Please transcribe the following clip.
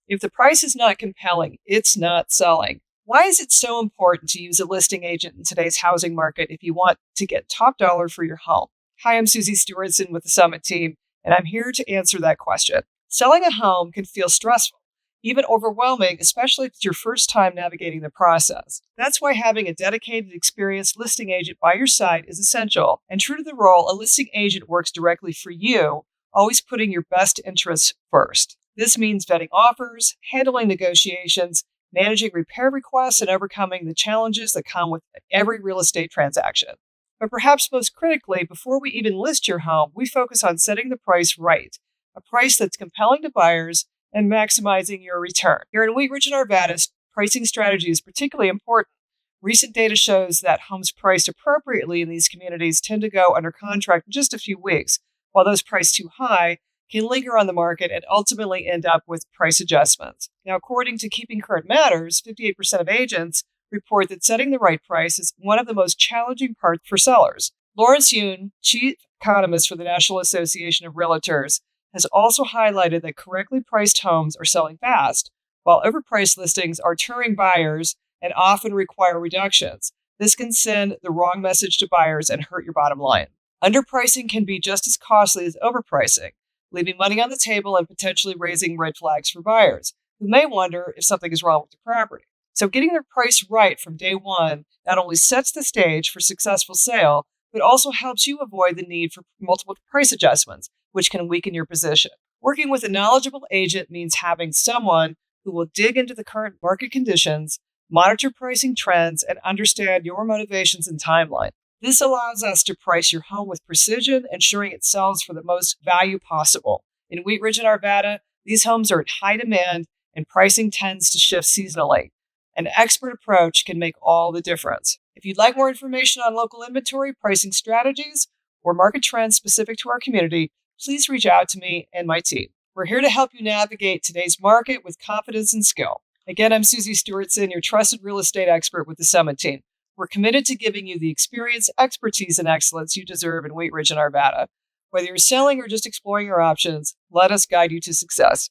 If the price is not compelling, it's not selling. Why is it so important to use a listing agent in today's housing market if you want to get top dollar for your home? Hi, I'm Susie Stewardson with the Summit team, and I'm here to answer that question. Selling a home can feel stressful, even overwhelming, especially if it's your first time navigating the process. That's why having a dedicated, experienced listing agent by your side is essential. And true to the role, a listing agent works directly for you, always putting your best interests first. This means vetting offers, handling negotiations, managing repair requests, and overcoming the challenges that come with every real estate transaction. But perhaps most critically, before we even list your home, we focus on setting the price right, a price that's compelling to buyers and maximizing your return. Here in Wheat Ridge Arvada, pricing strategy is particularly important. Recent data shows that homes priced appropriately in these communities tend to go under contract in just a few weeks, while those priced too high can linger on the market and ultimately end up with price adjustments. Now, according to Keeping Current Matters, 58% of agents report that setting the right price is one of the most challenging parts for sellers. Lawrence Yun, chief economist for the National Association of Realtors, has also highlighted that correctly priced homes are selling fast, while overpriced listings are turning buyers and often require reductions. This can send the wrong message to buyers and hurt your bottom line. Underpricing can be just as costly as overpricing, leaving money on the table and potentially raising red flags for buyers, who may wonder if something is wrong with the property. So getting the price right from day one not only sets the stage for successful sale, but also helps you avoid the need for multiple price adjustments, which can weaken your position. Working with a knowledgeable agent means having someone who will dig into the current market conditions, monitor pricing trends, and understand your motivations and timeline. This allows us to price your home with precision, ensuring it sells for the most value possible. In Wheat Ridge and Arvada, these homes are in high demand and pricing tends to shift seasonally. An expert approach can make all the difference. If you'd like more information on local inventory, pricing strategies, or market trends specific to our community, please reach out to me and my team. We're here to help you navigate today's market with confidence and skill. Again, I'm Susie Stewardson, your trusted real estate expert with the Summit team. We're committed to giving you the experience, expertise, and excellence you deserve in Wheat Ridge and Arvada. Whether you're selling or just exploring your options, let us guide you to success.